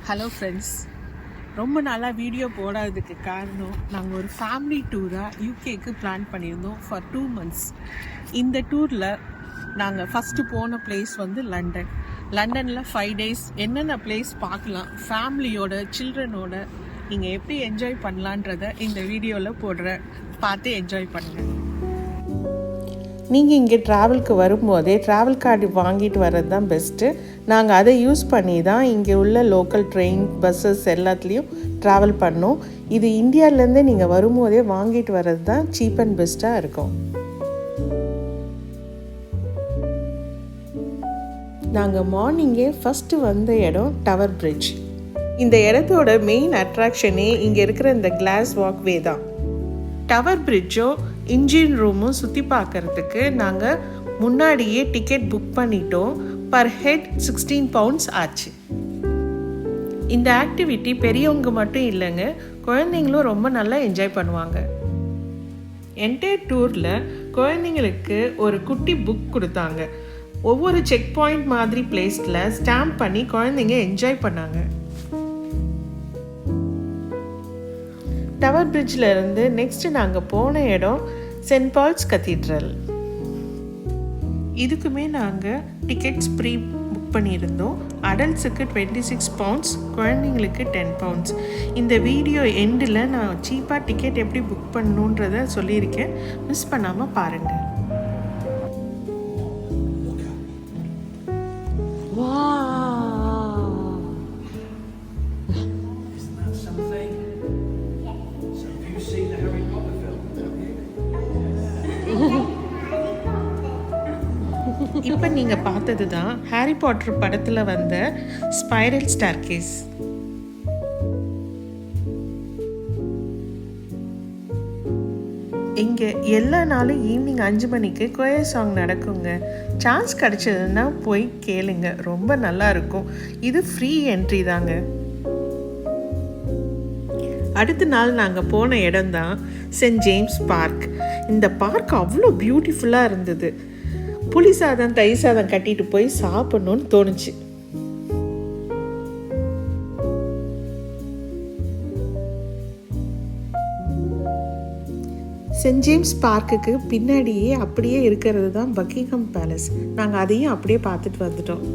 Hello friends, ரொம்ப நாளாக video போடாததுக்கு காரணம் நாங்கள் ஒரு ஃபேமிலி டூராக யூகேக்கு பிளான் பண்ணியிருந்தோம் ஃபார் 2 months. இந்த டூரில் நாங்கள் ஃபஸ்ட்டு போன பிளேஸ் வந்து லண்டனில் 5 days என்னென்ன பிளேஸ் பார்க்கலாம், ஃபேமிலியோட சில்ட்ரனோட நீங்கள் எப்படி என்ஜாய் பண்ணலான்றதை இந்த வீடியோவில் போடுறேன், பார்த்து என்ஜாய் பண்ணுங்கள். நீங்கள் இங்கே ட்ராவலுக்கு வரும்போதே ட்ராவல் கார்டு வாங்கிட்டு வர்றது தான் பெஸ்ட்டு. நாங்கள் அதை யூஸ் பண்ணி தான் இங்கே உள்ள லோக்கல் ட்ரெயின், பஸ்ஸஸ் எல்லாத்துலேயும் ட்ராவல் பண்ணோம். இது இந்தியாவிலேருந்தே நீங்கள் வரும்போதே வாங்கிட்டு வர்றது தான் சீப் அண்ட் பெஸ்ட்டாக இருக்கும். நாங்கள் மார்னிங்கே ஃபஸ்ட்டு வந்த இடம் டவர் பிரிட்ஜ். இந்த இடத்தோட மெயின் அட்ராக்ஷனே இங்கே இருக்கிற இந்த கிளாஸ் வாக்வே தான். டவர் பிரிட்ஜோ இன்ஜின் ரூமும் சுற்றி பார்க்குறதுக்கு நாங்கள் முன்னாடியே டிக்கெட் புக் பண்ணிட்டோம். பர் ஹெட் £16 ஆச்சு. இந்த ஆக்டிவிட்டி பெரியவங்க மட்டும் இல்லைங்க, குழந்தைங்களும் ரொம்ப நல்லா என்ஜாய் பண்ணுவாங்க. என்டையர் டூரில் குழந்தைங்களுக்கு ஒரு குட்டி புக் கொடுத்தாங்க. ஒவ்வொரு செக் பாயிண்ட் மாதிரி பிளேஸில் ஸ்டாம்ப் பண்ணி குழந்தைங்க என்ஜாய் பண்ணாங்க. டவர் பிரிட்ஜில் இருந்து நெக்ஸ்ட்டு நாங்கள் போன இடம் சென்ட் பால்ஸ் கத்தீட்ரல். இதுக்குமே நாங்கள் டிக்கெட்ஸ் ப்ரீ புக் பண்ணியிருந்தோம். அடல்ட்ஸுக்கு £26, குழந்தைங்களுக்கு £10. இந்த வீடியோ எண்டில் நான் சீப்பாக டிக்கெட் எப்படி புக் பண்ணணுன்றதை சொல்லியிருக்கேன், மிஸ் பண்ணாமல் பாருங்கள். இப்போ நீங்கள் பார்த்தது தான் ஹாரி பாட்டர் படத்தில் வந்த ஸ்பைரல் ஸ்டேர்கேஸ். இங்கே எல்லா நாளும் ஈவினிங் 5 மணிக்கு கொயர் சாங் நடக்குங்க. சான்ஸ் கிடச்சதுன்னா போய் கேளுங்க, ரொம்ப நல்லா இருக்கும். இது ஃப்ரீ என்ட்ரி தாங்க. அடுத்த நாள் நாங்கள் போன இடம் தான் சென்ட் ஜேம்ஸ் பார்க். இந்த பார்க் அவ்வளோ பியூட்டிஃபுல்லாக இருந்தது. புளி சாதம், தயிர் சாதம் கட்டிட்டு போய் சாப்பிடணும்னு தோணுச்சு. சென்ட் ஜேம்ஸ் பார்க்குக்கு பின்னாடியே அப்படியே இருக்கிறது தான் பக்கிங்ஹாம் பேலஸ். நாங்கள் அதையும் அப்படியே பார்த்துட்டு வந்துட்டோம்.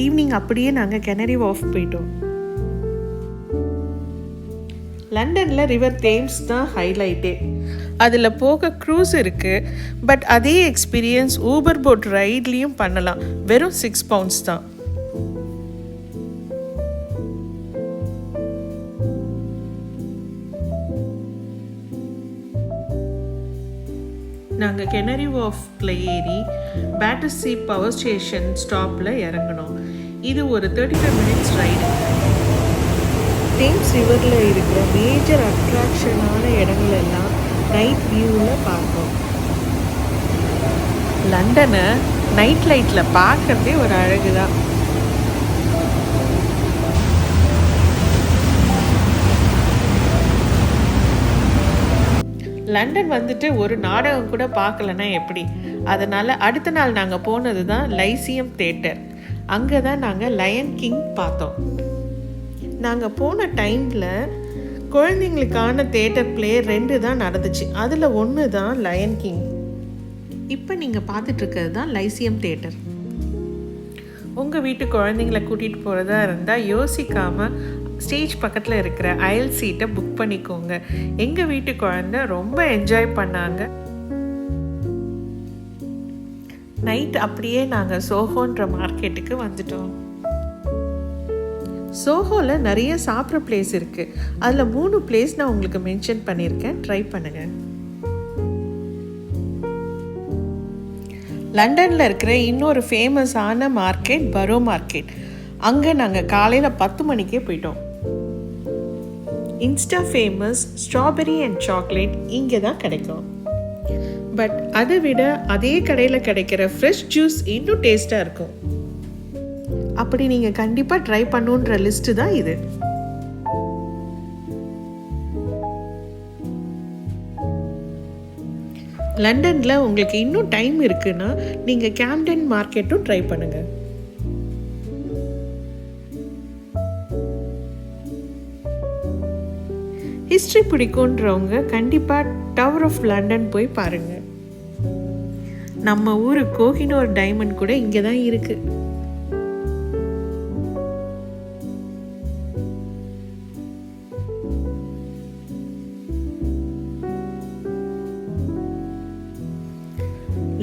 ஈவினிங் அப்படியே நாங்கள் கெனரி வார்ஃப் போயிட்டோம். லண்டனில் ரிவர் தேம்ஸ் தான் ஹைலைட்டே. அதில் போக க்ரூஸ் இருக்குது. பட் அதே எக்ஸ்பீரியன்ஸ் ஊபர் போட் ரைட்லேயும் பண்ணலாம். வெறும் £6 தான். நாங்கள் கெனரி வார்ஃபில் ஏறி பேட்டர்ஸி பவர் ஸ்டேஷன் ஸ்டாப்பில் இறங்கினோம். இது ஒரு 35 minutes ரைடு. தேம்ஸ் ரிவரில் இருக்கிற மேஜர் அட்ராக்ஷனான இடங்களெல்லாம் நைட் வியூவில் பார்த்தோம். லண்டனை நைட் லைட்டில் பார்க்குறதே ஒரு அழகு தான். லண்டன் வந்துட்டு ஒரு நாடகம் கூட பார்க்கலன்னா எப்படி? அதனால் அடுத்த நாள் நாங்கள் போனது தான் லைசியம் தேட்டர். அங்கே தான் நாங்கள் லயன் கிங் பார்த்தோம். நாங்கள் போன டைமில் குழந்தைங்களுக்கான தேட்டர் பிளே 2 தான் நடந்துச்சு. அதில் ஒன்று தான் லயன் கிங். இப்போ நீங்கள் பார்த்துட்ருக்கிறது தான் லைசியம் தேட்டர். உங்கள் வீட்டு குழந்தைங்களை கூட்டிகிட்டு போகிறதா இருந்தால் யோசிக்காமல் ஸ்டேஜ் பக்கத்தில் இருக்கிற அயல் சீட்டை புக் பண்ணிக்கோங்க. எங்கள் வீட்டு குழந்தை ரொம்ப என்ஜாய் பண்ணாங்க. நைட் அப்படியே நாங்கள் சோஹோன்ற மார்க்கெட்டுக்கு வந்துட்டோம். சோஹோவில் நிறைய சாப்பிட்ற பிளேஸ் இருக்குது. அதில் 3 பிளேஸ் நான் உங்களுக்கு மென்ஷன் பண்ணியிருக்கேன், ட்ரை பண்ணுங்கள். லண்டனில் இருக்கிற இன்னொரு ஃபேமஸான மார்க்கெட் பரோ மார்க்கெட். அங்கே நாங்கள் காலையில் 10 மணிக்கே போயிட்டோம். Insta famous strawberry and chocolate இங்கே தான் கிடைக்கும். பட் அதை விட அதே கடையில் கிடைக்கிற ஃப்ரெஷ் ஜூஸ் இன்னும் டேஸ்ட்டாக இருக்கும். அப்படி நீங்கள் கண்டிப்பாக ட்ரை பண்ணுன்ற லிஸ்ட்டு தான் இது. லண்டனில் உங்களுக்கு இன்னும் டைம் இருக்குன்னா நீங்கள் கேம்டன் மார்க்கெட்டும் ட்ரை பண்ணுங்கள். ஹிஸ்ட்ரி பிடிக்குன்றவங்க கண்டிப்பாக டவர் ஆஃப் லண்டன் போய் பாருங்கள். நம்ம ஊர் கோஹினூர் டைமண்ட் கூட இங்கே தான் இருக்குது.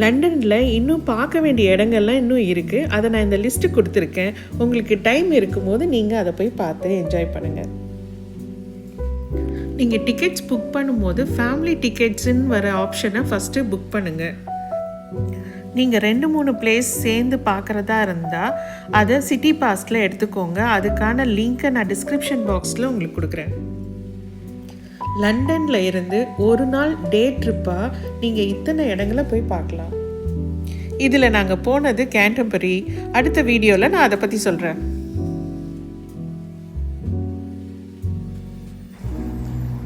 லண்டனில் இன்னும் பார்க்க வேண்டிய இடங்கள்லாம் இன்னும் இருக்குது. அதை நான் இந்த லிஸ்ட்டு கொடுத்துருக்கேன். உங்களுக்கு டைம் இருக்கும்போது நீங்கள் அதை போய் பார்த்து என்ஜாய் பண்ணுங்கள். நீங்கள் டிக்கெட்ஸ் புக் பண்ணும்போது ஃபேமிலி டிக்கெட்ஸுன்னு வர ஆப்ஷனை ஃபஸ்ட்டு புக் பண்ணுங்கள். நீங்கள் 2-3 பிளேஸ் சேர்ந்து பார்க்குறதா இருந்தால் அதை சிட்டி பாஸில் எடுத்துக்கோங்க. அதுக்கான லிங்க்கை நான் டிஸ்கிரிப்ஷன் பாக்ஸில் உங்களுக்கு கொடுக்குறேன். லண்டனில் இருந்து ஒரு நாள் டே ட்ரிப்பாக நீங்கள் இத்தனை இடங்களை போய் பார்க்கலாம். இதில் நாங்கள் போனது கேண்டர்பரி. அடுத்த வீடியோவில் நான் அதை பற்றி சொல்கிறேன்.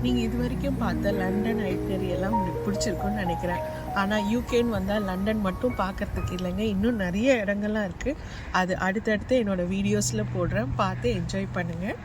நீங்கள் இது வரைக்கும் பார்த்த லண்டன் ஐட்னரி எல்லாம் உங்களுக்கு பிடிச்சிருக்குன்னு நினைக்கிறேன். ஆனால் யூகேன்னு வந்தால் லண்டன் மட்டும் பார்க்குறதுக்கு இல்லைங்க, இன்னும் நிறைய இடங்கள்லாம் இருக்குது. அது அடுத்தடுத்து என்னோடய வீடியோஸில் போடுறேன். பார்த்து என்ஜாய் பண்ணுங்கள்.